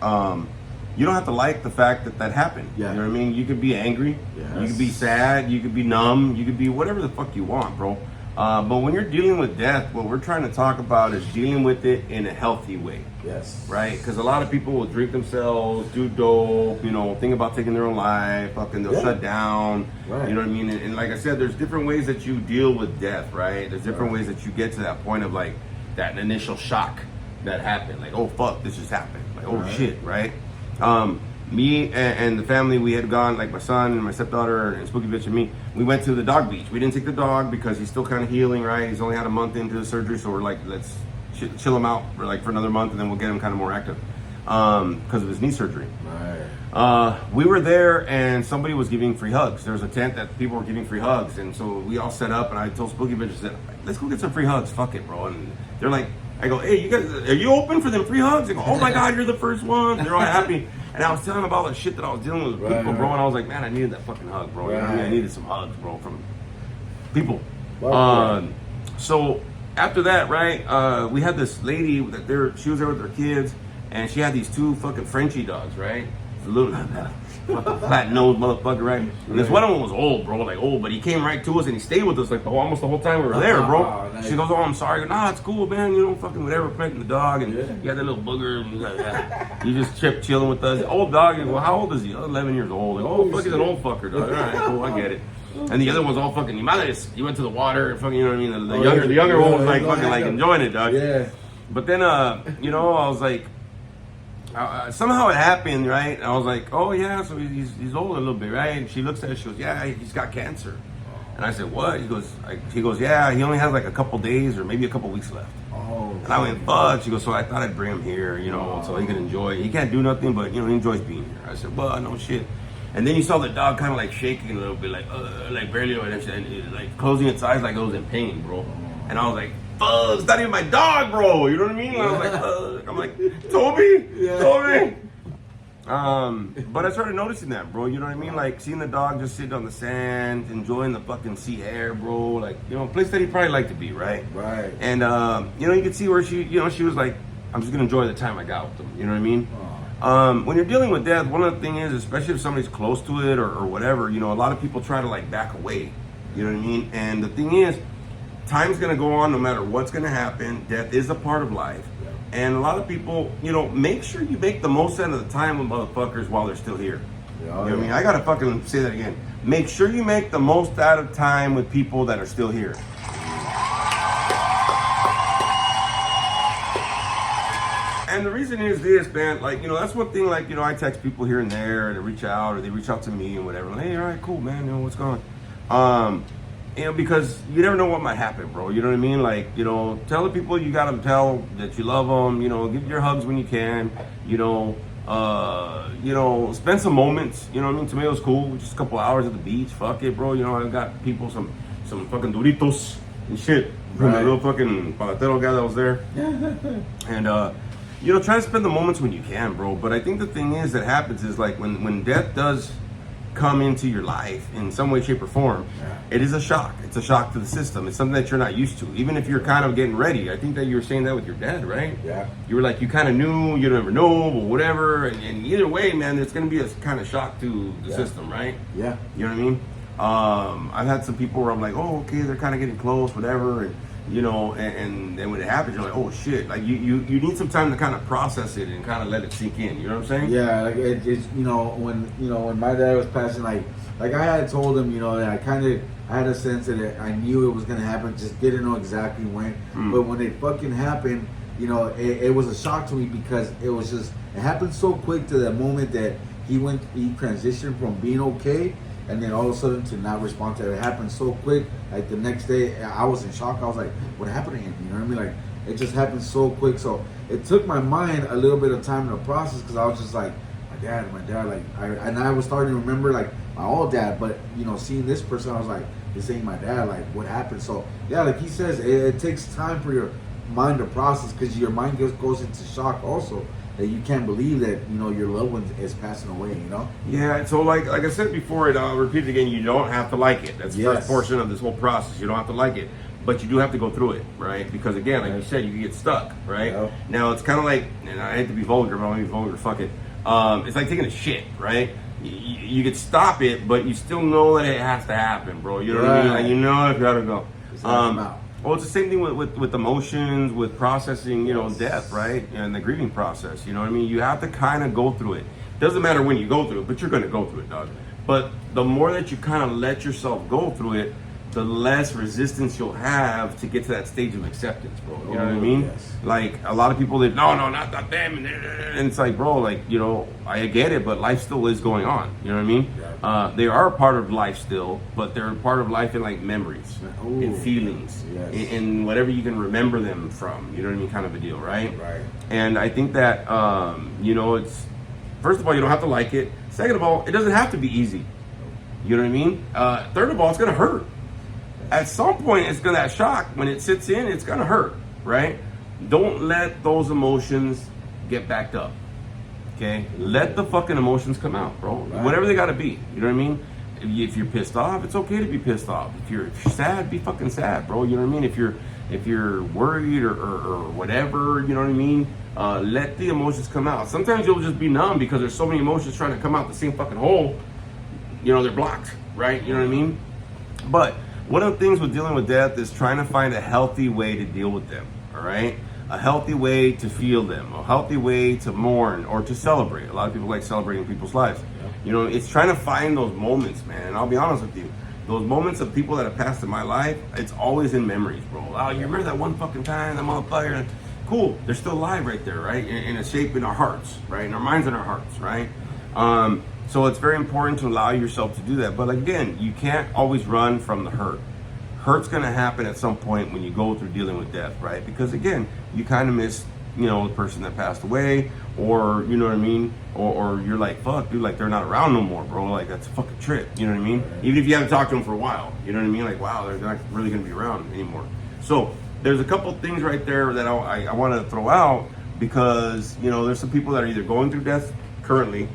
you don't have to like the fact that happened. Yeah. You know what I mean? You could be angry. Yes. You could be sad. You could be numb. You could be whatever the fuck you want, bro. But when you're dealing with death, what we're trying to talk about is dealing with it in a healthy way. Yes. Right? Because a lot of people will drink themselves, do dope, think about taking their own life, fucking they'll shut down. Right. You know what I mean? And like I said, there's different ways that you deal with death, right? There's different ways that you get to that point of like that initial shock that happened. Like, oh fuck, this just happened. Like, oh shit, right? Me and the family, we had gone, like my son and my stepdaughter and Spooky Bitch and me, we went to the dog beach. We didn't take the dog because he's still kind of healing, right? He's only had a month into the surgery, so we're like, let's chill him out for another month and then we'll get him kind of more active because of his knee surgery. Right. We were there and somebody was giving free hugs. There was a tent that people were giving free hugs, and so we all set up and I told Spooky Bitch, I said, let's go get some free hugs, fuck it, bro. And they're like, I go, hey, you guys, are you open for them free hugs? They go, oh my God, you're the first one. They're all happy. And I was telling them about all the shit that I was dealing with people, bro. And I was like, man, I needed that fucking hug, bro. You know what I mean? I needed some hugs, bro, from people. So after that, right, we had this lady that she was there with her kids, and she had these two fucking Frenchie dogs, right? A little fucking flat nosed motherfucker, right? And this one of them was old, bro, like old, but he came right to us and he stayed with us like almost the whole time we were there, bro. Nice. She goes, oh, I'm sorry. I go, nah, it's cool, man. Fucking whatever, petting the dog, and you got that little booger, and you just chilling with us. Old dog. Well, how old is he? 11 years old. Like, oh, fuck, he's an old fucker, dog. All right, cool, I get it. And the other one's all fucking, he went to the water and fucking, you know what I mean? The younger one was like fucking like enjoying it, dog. Yeah. But then, I was like, somehow it happened, right? And I was like, oh yeah, so he's old a little bit, right? And she looks at it, she goes, yeah, he's got cancer. And I said, what? He goes, yeah, he only has like a couple days or maybe a couple weeks left. Oh. And I went, fuck. She goes, so I thought I'd bring him here, so he could enjoy it. He can't do nothing, but he enjoys being here. I said, well, no shit. And then you saw the dog kind of like shaking a little bit, like barely, and like closing its eyes like it was in pain, bro. And I was like, fuck, it's not even my dog, bro. You know what I mean? I was like, I'm like, Toby, Toby. But I started noticing that, bro. You know what I mean? Like seeing the dog just sitting on the sand, enjoying the fucking sea air, bro. Like, a place that he probably liked to be, right? Right. And you could see where she was like, I'm just gonna enjoy the time I got with them. You know what I mean? When you're dealing with death, one of the things is, especially if somebody's close to it or whatever, a lot of people try to like back away. You know what I mean? And the thing is, time's gonna go on no matter what's gonna happen. Death is a part of life. And a lot of people, make sure you make the most out of the time with motherfuckers while they're still here. You know what I mean? I gotta fucking say that again. Make sure you make the most out of time with people that are still here. And the reason is this, man, like, that's one thing, like, I text people here and there, and they reach out, or they reach out to me and whatever. Like, hey, all right, cool, man, what's going on? Because you never know what might happen, bro. You know what I mean? Like, tell the people you got to tell that you love them, give your hugs when you can, spend some moments, you know what I mean? Tomato's cool, just a couple hours at the beach, fuck it, bro. I've got people, some fucking Doritos and shit from the little fucking palatero guy that was there. And, try to spend the moments when you can, bro. But I think the thing is that happens is like when death does come into your life in some way, shape, or form, it is a shock. It's a shock to the system. It's something that you're not used to. Even if you're kind of getting ready. I think that you were saying that with your dad, right? Yeah. You were like, you kind of knew, you never know, or whatever. And either way, man, it's going to be a kind of shock to the system, right? Yeah. You know what I mean? I've had some people where I'm like, oh, okay, they're kind of getting close, whatever. And, and then when it happens, you're like, oh shit! Like you need some time to kind of process it and kind of let it sink in. You know what I'm saying? Yeah, like it's when my dad was passing, like I had told him, that I had a sense that I knew it was gonna happen, just didn't know exactly when. But when it fucking happened, it was a shock to me because it happened so quick to the moment that he transitioned from being okay. And then all of a sudden to not respond to it. It happened so quick. Like the next day, I was in shock. I was like, what happened to him? You know what I mean? Like, it just happened so quick. So it took my mind a little bit of time to process because I was just like, my dad. Like, I was starting to remember like my old dad. But, seeing this person, I was like, this ain't my dad. Like, what happened? So, yeah, like he says, it takes time for your mind to process because your mind goes into shock also. That you can't believe that your loved one is passing away. Yeah. So like I said before, and I'll repeat it again. You don't have to like it. That's the first portion of this whole process. You don't have to like it, but you do have to go through it, right? Because again, like you said, you can get stuck, right? Yep. Now it's kind of like, and I hate to be vulgar, but I'm gonna be vulgar. Fuck it. It's like taking a shit, right? You could stop it, but you still know that it has to happen, bro. You know what I mean? Like if you gotta go. Well, it's the same thing with emotions, with processing, you know, death, right? And the grieving process, you know what I mean? You have to kind of go through it. Doesn't matter when you go through it, but you're going to go through it, dog. But the more that you kind of let yourself go through it, the less resistance you'll have to get to that stage of acceptance, bro. You know what I mean? Yes. Like, a lot of people that, no, not them. And it's like, bro, like, you know, I get it, but life still is going on. You know what I mean? Yeah. They are a part of life still, but they're a part of life in, like, memories and feelings and whatever you can remember them from. You know what I mean? Kind of a deal, right? Right. And I think that, you know, it's, first of all, you don't have to like it. Second of all, it doesn't have to be easy. You know what I mean? Third of all, it's going to hurt. At some point, it's gonna, that shock, when it sits in, it's gonna hurt, right? Don't let those emotions get backed up, okay? Let the fucking emotions come out, bro. Right. Whatever they gotta be, you know what I mean? If you're pissed off, it's okay to be pissed off. If you're sad, be fucking sad, bro. You know what I mean? If you're worried or whatever, you know what I mean? Let the emotions come out. Sometimes you'll just be numb because there's so many emotions trying to come out the same fucking hole. You know, they're blocked, right? You know what I mean? But one of the things with dealing with death is trying to find a healthy way to deal with them, all right? A healthy way to feel them, a healthy way to mourn or to celebrate. A lot of people like celebrating people's lives. Yeah. You know, it's trying to find those moments, man. And I'll be honest with you, those moments of people that have passed in my life, it's always in memories, bro. Oh, you remember that one fucking time, that motherfucker? Cool, they're still alive right there, right? In a shape in our hearts, right? In our minds and our hearts, right? So it's very important to allow yourself to do that. But again, you can't always run from the hurt. Hurt's gonna happen at some point when you go through dealing with death, right? Because again, you kind of miss, you know, the person that passed away, or, you know what I mean? Or you're like, fuck, dude, like they're not around no more, bro. Like that's a fucking trip, you know what I mean? Even if you haven't talked to them for a while, you know what I mean? Like, wow, they're not really gonna be around anymore. So there's a couple things right there that I want to throw out because, you know, there's some people that are either going through death currently,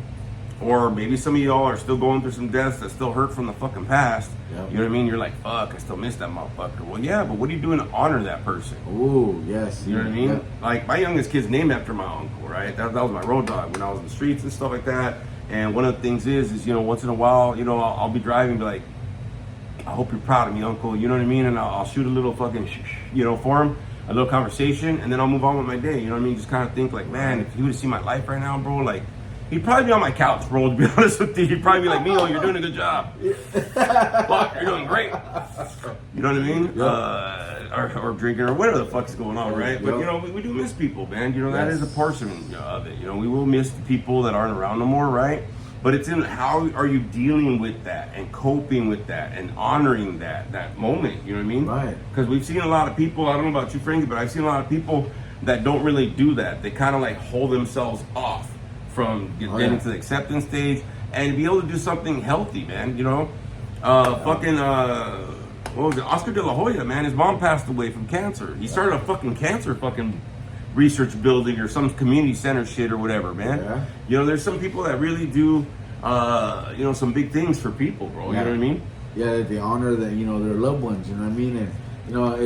or maybe some of y'all are still going through some deaths that still hurt from the fucking past. Yep. You know what I mean? You're like, fuck, I still miss that motherfucker. Well, yeah, but what are you doing to honor that person? Ooh, yes. You know what I mean? Yep. Like, my youngest kid's named after my uncle, right? That was my road dog when I was in the streets and stuff like that. And one of the things is, you know, once in a while, you know, I'll be driving and be like, I hope you're proud of me, uncle. You know what I mean? And I'll shoot a little fucking, you know, for him, a little conversation, and then I'll move on with my day. You know what I mean? Just kind of think like, man, if he would have seen my life right now, bro, like, he'd probably be on my couch, bro, to be honest with you. He'd probably be like, Mio, you're doing a good job. Fuck, you're doing great. You know what I mean? Yep. Or drinking or whatever the fuck's going on, right? Yep. But, you know, we do miss people, man. You know, that is a portion of it. You know, we will miss the people that aren't around no more, right? But it's in how are you dealing with that and coping with that and honoring that moment, you know what I mean? Right. Because we've seen a lot of people, I don't know about you, Frankie, but I've seen a lot of people that don't really do that. They kind of like hold themselves off from getting to the acceptance stage and be able to do something healthy, man. You know, what was it? Oscar De La Hoya, man. His mom passed away from cancer. He started a fucking cancer research building or some community center shit or whatever, man. Yeah. You know, there's some people that really do, you know, some big things for people, bro. You know what I mean? Yeah, they honor that, you know, their loved ones. You know what I mean? And you know,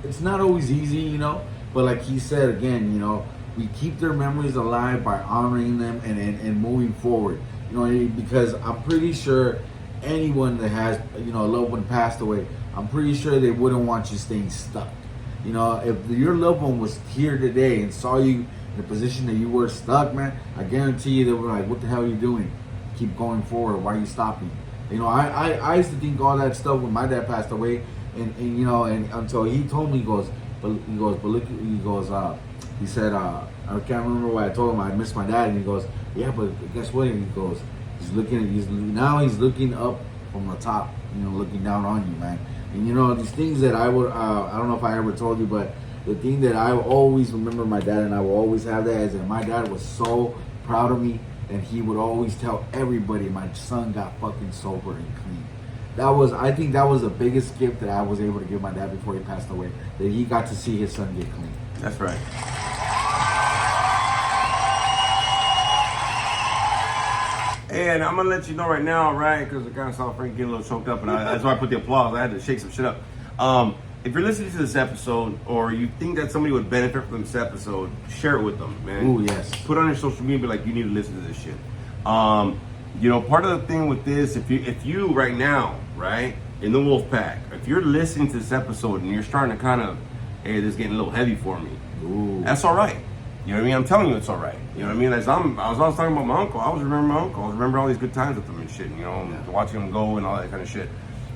it's not always easy, you know. But like he said again, you know, we keep their memories alive by honoring them and moving forward. You know, because I'm pretty sure anyone that has, you know, a loved one passed away, I'm pretty sure they wouldn't want you staying stuck. You know, if your loved one was here today and saw you in the position that you were stuck, man, I guarantee you they were like, what the hell are you doing? Keep going forward. Why are you stopping? You know, I used to think all that stuff when my dad passed away, and you know, and until he told me, he said, I can't remember why I told him I missed my dad, and he goes, yeah, but guess what? And he goes, he's looking up from the top, you know, looking down on you, man. And you know, these things that I don't know if I ever told you, but the thing that I will always remember my dad, and I will always have that, is that my dad was so proud of me, and he would always tell everybody my son got fucking sober and clean. I think that was the biggest gift that I was able to give my dad before he passed away, that he got to see his son get clean. That's right. And I'm gonna let you know right now, right? Because I kind of saw Frank get a little choked up, and that's why I put the applause. I had to shake some shit up. If you're listening to this episode, or you think that somebody would benefit from this episode, share it with them, man. Ooh, yes. Put it on your social media, be like, you need to listen to this shit. You know, part of the thing with this, if you right now, right, in the wolf pack, if you're listening to this episode and you're starting to kind of, hey, this is getting a little heavy for me, that's all right. You know what I mean? I'm telling you it's all right. You know what I mean? As I was talking about my uncle, I was remembering my uncle. I was remembering all these good times with him and shit, you know, watching him go and all that kind of shit.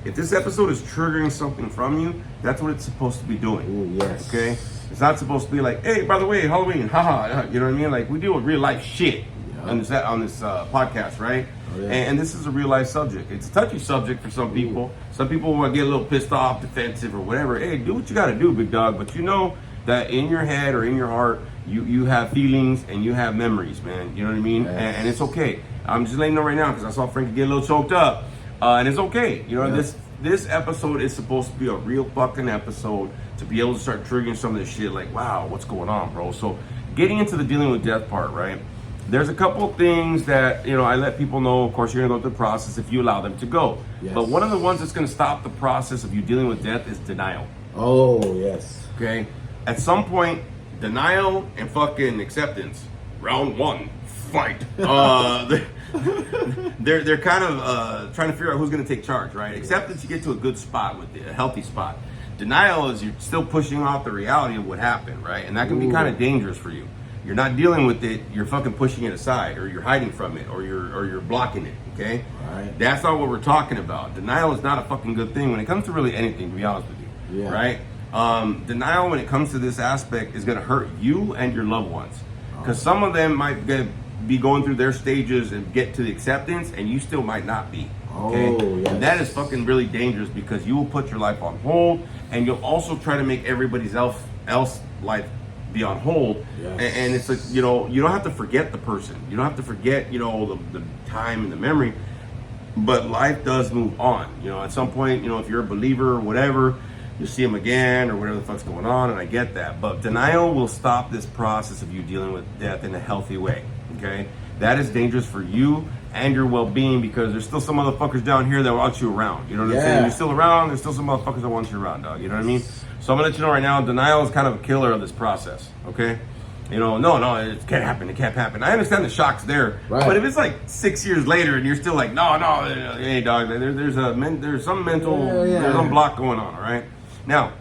If this episode is triggering something from you, that's what it's supposed to be doing. Ooh, yes. Okay? It's not supposed to be like, hey, by the way, Halloween, haha. You know what I mean? Like, we deal with real life shit on this podcast, right? Oh, yeah. And this is a real life subject. It's a touchy subject for some people. Some people will get a little pissed off, defensive, or whatever. Hey, do what you got to do, big dog. But you know that in your head or in your heart, you have feelings and you have memories, man. You know what I mean? Yes. And it's okay. I'm just letting you know right now because I saw Frankie get a little choked up. And it's okay. You know, this episode is supposed to be a real fucking episode to be able to start triggering some of this shit. Like, wow, what's going on, bro? So getting into the dealing with death part, right? There's a couple of things that, you know, I let people know. Of course, you're going to go through the process if you allow them to go. Yes. But one of the ones that's going to stop the process of you dealing with death is denial. Oh, yes. Okay? At some point, denial and fucking acceptance, round one, fight. They're kind of trying to figure out who's going to take charge, right? Acceptance, you get to a good spot with it, a healthy spot. Denial is you're still pushing off the reality of what happened, right? And that can be kind of dangerous for you. You're not dealing with it, you're fucking pushing it aside, or you're hiding from it, or you're blocking it, okay? Right. That's not what we're talking about. Denial is not a fucking good thing when it comes to really anything, to be honest with you, right? Denial when it comes to this aspect is going to hurt you and your loved ones, because some of them might be going through their stages and get to the acceptance, and you still might not be. Okay? Oh, yes. And that is fucking really dangerous because you will put your life on hold, and you'll also try to make everybody's else life be on hold. Yes. And it's like, you know, you don't have to forget the person. You don't have to forget, you know, the time and the memory. But life does move on. You know, at some point, you know, if you're a believer or whatever, you see them again or whatever the fuck's going on, and I get that. But denial will stop this process of you dealing with death in a healthy way, okay? That is dangerous for you and your well-being because there's still some motherfuckers down here that want you around. You know what I'm saying? You're still around, there's still some motherfuckers that want you around, dog. You know what I mean? So I'm gonna let you know right now, denial is kind of a killer of this process, okay? You know, no, it can't happen, it can't happen. I understand the shock's there, but if it's like 6 years later and you're still like, no, hey, dog, there's some mental, there's some block going on, all right? Now,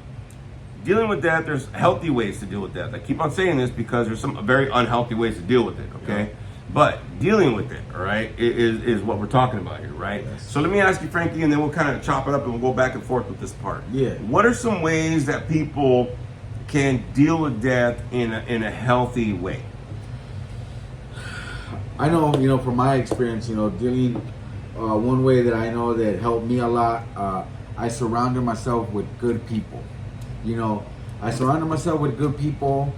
dealing with death, there's healthy ways to deal with death. I keep on saying this because there's some very unhealthy ways to deal with it, okay? But dealing with it, all right, is what we're talking about here, right? Yes. So let me ask you, Frankie, and then we'll kind of chop it up and we'll go back and forth with this part. Yeah. What are some ways that people can deal with death in a healthy way? I know, you know, from my experience, you know, dealing, one way that I know that helped me a lot, I surrounded myself with good people. You know, I surrounded myself with good people.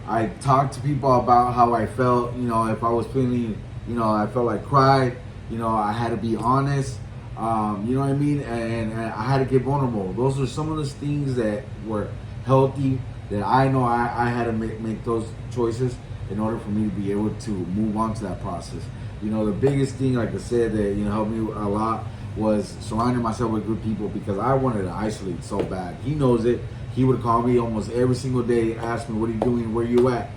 I talked to people about how I felt, you know, if I was feeling, you know, I felt like cry, you know, I had to be honest, you know what I mean? And I had to get vulnerable. Those are some of those things that were healthy, that I know I had to make those choices in order for me to be able to move on to that process. You know, the biggest thing, like I said, that, you know, helped me a lot was surrounding myself with good people because I wanted to isolate so bad. He knows it. He would call me almost every single day, ask me, what are you doing, where you at?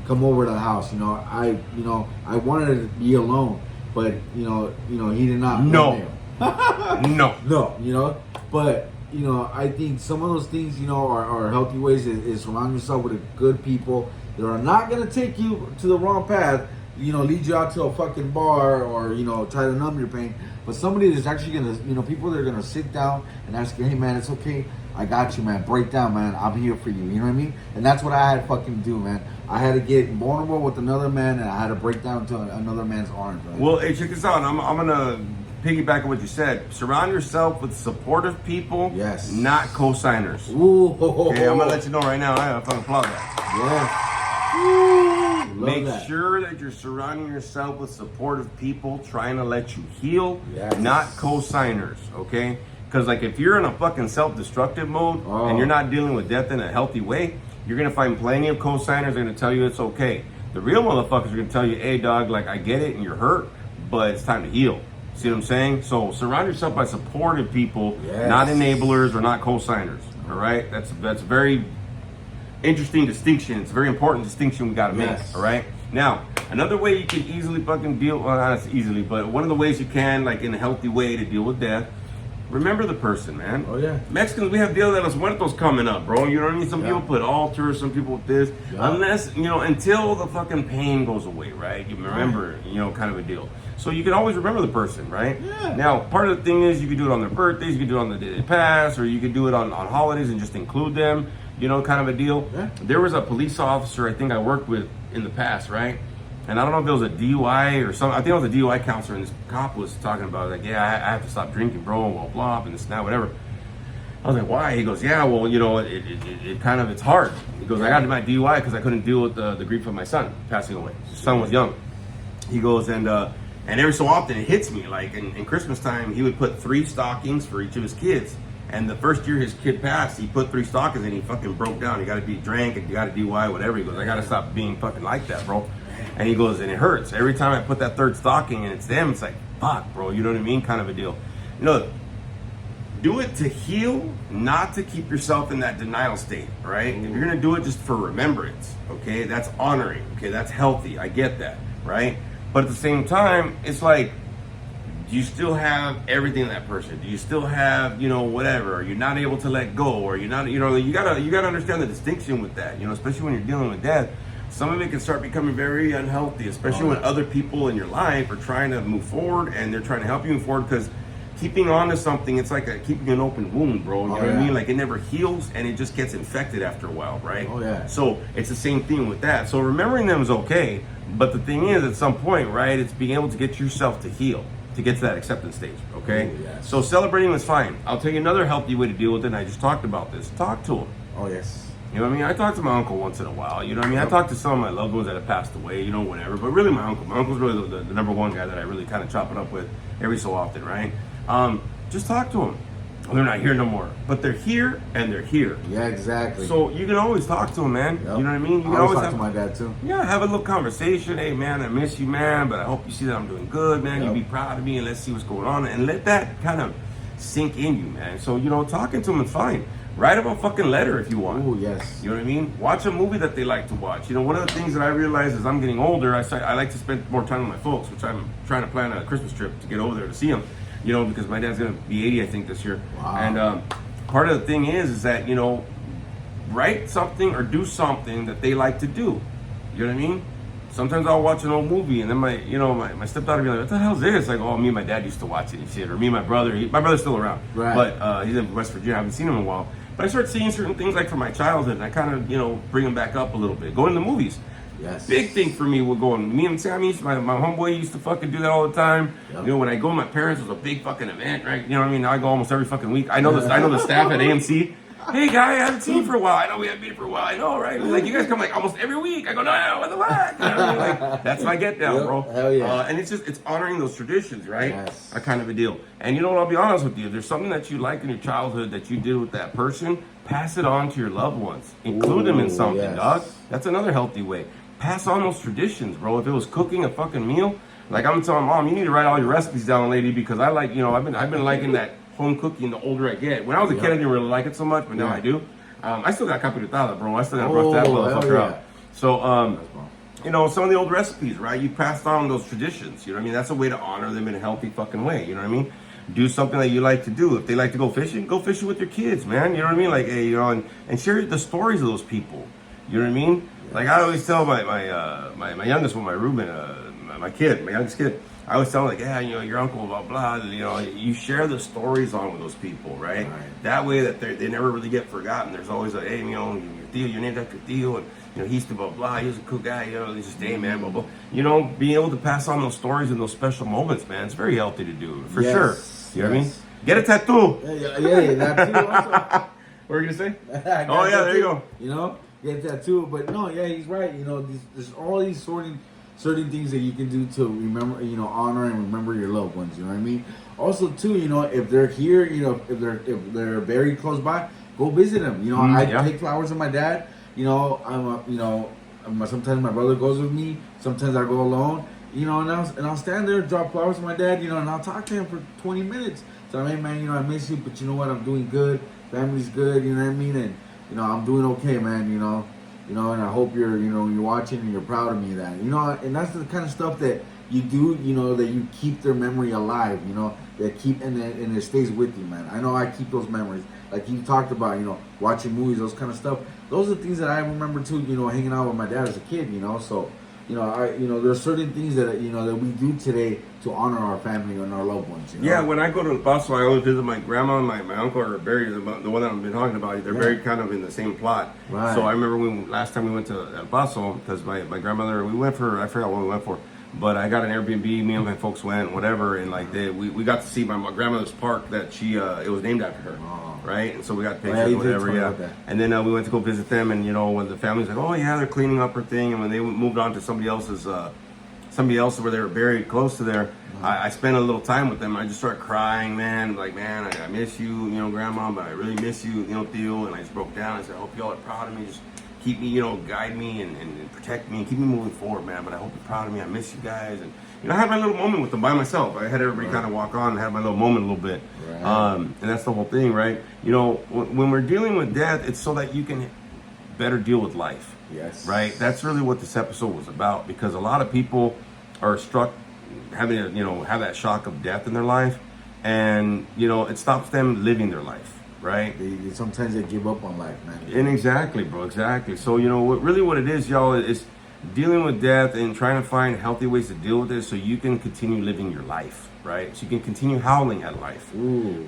Come over to the house. You know, I wanted to be alone, but you know, he did not. No. No, you know, but you know, I think some of those things, you know, are healthy ways is surround yourself with good people that are not gonna take you to the wrong path, you know, lead you out to a fucking bar or, you know, try to numb your pain, but somebody that's actually gonna, you know, people that are gonna sit down and ask you, hey man, it's okay, I got you, man, break down, man, I'm here for you, you know what I mean? And that's what I had to fucking do, man. I had to get vulnerable with another man and I had to break down to another man's arms, right? Well, hey, check this out. I'm gonna piggyback on what you said. Surround yourself with supportive people, Yes. not co-signers. Ooh. Okay, I'm gonna let you know right now. I fucking applaud that. Yeah. Make that. sure that you're surrounding yourself with supportive people trying to let you heal, Yes. not co-signers, okay? Because like if you're in a fucking self-destructive mode and you're not dealing with death in a healthy way, you're gonna find plenty of co-signers that are gonna tell you it's okay. The real motherfuckers are gonna tell you, hey dog, like I get it and you're hurt, but it's time to heal. See what I'm saying? So surround yourself by supportive people, not enablers or not co-signers. All right? That's a very interesting distinction. It's a very important distinction we got to make. All right? Now, another way you can easily fucking deal, well, not easily, but one of the ways you can, like in a healthy way to deal with death remember the person, man. Oh, yeah. Mexicans, we have Dia de los Muertos coming up, bro. You know what I mean? Some people put altars, some people with this. Yeah. Unless, until the fucking pain goes away, right? You remember, kind of a deal. So you can always remember the person, right? Yeah. Now, part of the thing is you can do it on their birthdays, you can do it on the day they pass, or you can do it on holidays and just include them, kind of a deal. Yeah. There was a police officer I think I worked with in the past, right? And I don't know if it was a DUI or something. I think it was a DUI counselor, and this cop was talking about, like, yeah, I have to stop drinking, bro, blah, blah, and this and that, whatever. I was like, why? He goes, yeah, well, it kind of, it's hard. He goes, I got my DUI because I couldn't deal with the grief of my son passing away. His son was young. He goes, and every so often it hits me, like in Christmas time, he would put 3 stockings for each of his kids. And the first year his kid passed, he put 3 stockings and he fucking broke down. He got to be drank and he got a DUI, whatever. He goes, I got to stop being fucking like that, bro. And he goes, and it hurts. Every time I put that 3rd stocking and it's them, it's like, fuck, bro, you know what I mean? Kind of a deal. Do it to heal, not to keep yourself in that denial state, right? If you're gonna do it just for remembrance, okay, that's honoring, okay, that's healthy, I get that, right? But at the same time, it's like, do you still have everything in that person? Do you still have, whatever? Are you not able to let go? Or you're not, you gotta understand the distinction with that, especially when you're dealing with death. Some of it can start becoming very unhealthy, especially when other people in your life are trying to move forward and they're trying to help you move forward, because keeping on to something, it's like keeping an open wound, bro. You know what I mean? Like, it never heals and it just gets infected after a while, right? Oh, yeah. So it's the same thing with that. So remembering them is okay, but the thing is, at some point, right, it's being able to get yourself to heal, to get to that acceptance stage, okay? Ooh, yes. So celebrating is fine. I'll tell you another healthy way to deal with it, and I just talked about this. Talk to them. Oh, yes. You know what I mean? I talk to my uncle once in a while. You know what I mean? I talk to some of my loved ones that have passed away, whatever. But really, my uncle. My uncle's really the number one guy that I really kind of chop it up with every so often, right? Just talk to them. They're not here no more, but they're here and they're here. Yeah, exactly. So you can always talk to them, man. Yep. You know what I mean? You can I always talk have, to my dad too. Yeah, have a little conversation. Hey, man, I miss you, man, but I hope you see that I'm doing good, man. Yep. You be proud of me, and let's see what's going on, and let that kind of sink in you, man. So talking to them is fine. Write them a fucking letter if you want. Oh, yes. You know what I mean? Watch a movie that they like to watch. One of the things that I realize as I'm getting older, I like to spend more time with my folks, which I'm trying to plan a Christmas trip to get over there to see them. Because my dad's gonna be 80, I think, this year. Wow. And part of the thing is that write something or do something that they like to do. You know what I mean? Sometimes I'll watch an old movie and then my stepdaughter will be like, what the hell is this? Like, oh, me and my dad used to watch it and shit. Or me and my brother. My brother's still around. Right. But he's in West Virginia. I haven't seen him in a while. But I start seeing certain things like from my childhood, and I kind of, bring them back up a little bit. Going to the movies. Yes. Big thing for me with going. Me and Sammy, my homeboy used to fucking do that all the time. Yep. When I go with my parents, it was a big fucking event, right? You know what I mean? Now I go almost every fucking week. I know the staff at AMC. Hey, guy, I haven't seen you for a while. I know we haven't been here for a while. I know, right? Like, you guys come like almost every week. I go, no, what the fuck? You know what I mean? Like, that's my get down, Yep. bro. Hell yeah. And it's honoring those traditions, right? Yes. A kind of a deal. And I'll be honest with you. If there's something that you like in your childhood that you did with that person, pass it on to your loved ones. Include them in something, yes. dog. That's another healthy way. Pass on those traditions, bro. If it was cooking a fucking meal, like I'm telling Mom, you need to write all your recipes down, lady, because I like, I've been liking that home cooking the older I get. When I was a kid, I didn't really like it so much, but now I do. I still got capirotada, bro. I still got to brush that motherfucker out. So, some of the old recipes, right? You passed on those traditions. You know what I mean? That's a way to honor them in a healthy fucking way. You know what I mean? Do something that you like to do. If they like to go fishing with your kids, man. You know what I mean? Like, hey, and share the stories of those people. You know what I mean? Like, I always tell my youngest one, my Ruben, my youngest kid, I always tell him, like, yeah, your uncle, blah, blah, you share the stories on with those people, right? That way that they never really get forgotten. There's always like, hey, your tío, your name's after tío, and he used to blah, blah, he was a cool guy, he's just, hey, man, blah, blah. Being able to pass on those stories and those special moments, man, it's very healthy to do, for sure. You know what I mean? Get a tattoo. Yeah, that too also. What were you going to say? Oh, yeah, there you go. Get that too. But no, yeah, he's right. There's all these certain things that you can do to remember, honor and remember your loved ones. You know what I mean? Also, too, if they're here, if they're very close by, go visit them. I take flowers to my dad. Sometimes my brother goes with me. Sometimes I go alone. And I'll stand there, drop flowers to my dad. And I'll talk to him for 20 minutes. So hey, man, I miss you, but you know what? I'm doing good. Family's good. You know what I mean? And I'm doing okay, man. And I hope you're watching and you're proud of me. And that's the kind of stuff that you do, you know, that you keep their memory alive, you know, that keep, and it stays with you, man. I know I keep those memories. Like you talked about, you know, watching movies, those kind of stuff. Those are things that I remember too, you know, hanging out with my dad as a kid, you know. So, you know, there's certain things that, you know, that we do today to honor our family and our loved ones. You know? Yeah, when I go to El Paso, I always visit my grandma and my uncle are buried, the one that I've been talking about. They're buried kind of in the same plot. Right. So I remember last time we went to El Paso, because my grandmother, we went for, I forgot what we went for, but I got an Airbnb, me and my folks went, whatever, and like we got to see my grandmother's park that it was named after her. Oh. Right, and so we got pictures, whatever, yeah. And then we went to go visit them, and you know, when the family's like, oh yeah, they're cleaning up her thing, and when they moved on to somebody else's where they were buried close to there, I spent a little time with them. I just started crying, man, like, man, I miss you, you know, Grandma, but I really miss you, you know, Theo. And I just broke down. I said, I hope y'all are proud of me. Just keep me, you know, guide me and protect me and keep me moving forward, man. But I hope you're proud of me. I miss you guys. And you know, I had my little moment with them by myself. I had everybody kind of walk on and have my little moment a little bit. Right. And that's the whole thing, right? You know, when we're dealing with death, it's so that you can better deal with life. Yes. Right? That's really what this episode was about, because a lot of people are struck having to, you know, have that shock of death in their life, and you know, it stops them living their life, right? Sometimes they give up on life, man. And exactly, bro, exactly. So you know, what it is, y'all, is dealing with death and trying to find healthy ways to deal with it, so you can continue living your life, right? So you can continue howling at life. Ooh.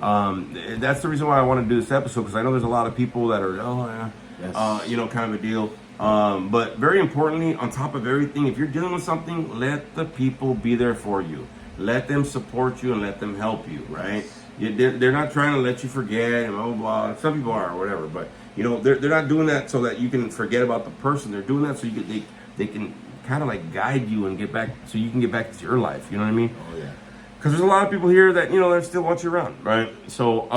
That's the reason why I want to do this episode, because I know there's a lot of people that are, you know, kind of a deal. But very importantly, on top of everything, if you're dealing with something, let the people be there for you. Let them support you and let them help you, right? They're not trying to let you forget and blah, blah, blah. Some people are or whatever, but you know, they're not doing that so that you can forget about the person. They're doing that so they can kind of like guide you and get back, so you can get back to your life. You know what I mean? Oh yeah. Because there's a lot of people here that, you know, that still want you around, right? So,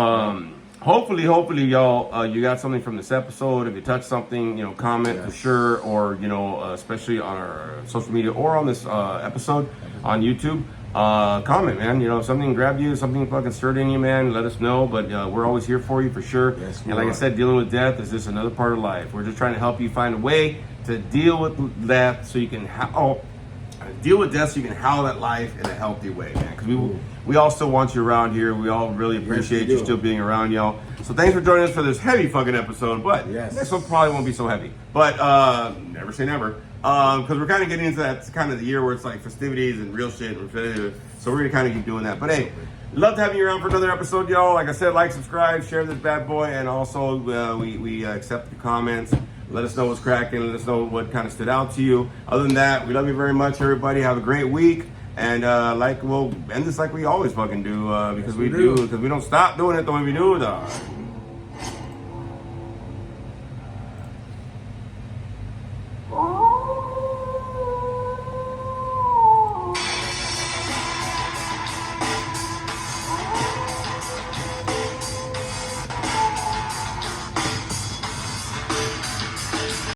hopefully, y'all, you got something from this episode. If you touched something, you know, comment for sure, or you know, especially on our social media or on this episode on YouTube. Comment, man. You know, if something grabbed you, something fucking stirred in you, man, let us know. But we're always here for you for sure. Yes, and like I said, dealing with death is just another part of life. We're just trying to help you find a way to deal with that, so you can deal with death, so you can howl at life in a healthy way, man. Because we all still want you around here. We all really appreciate you still being around, y'all. So thanks for joining us for this heavy fucking episode. But this one probably won't be so heavy. But never say never. Because we're kind of getting into that kind of the year where it's like festivities and real shit. So we're going to kind of keep doing that. But hey, love to have you around for another episode, y'all. Like I said, like, subscribe, share this bad boy. And also, we accept the comments. Let us know what's cracking. Let us know what kind of stood out to you. Other than that, we love you very much, everybody. Have a great week. And we'll end this like we always fucking do, because we do. Because we don't stop doing it the way we do, dog.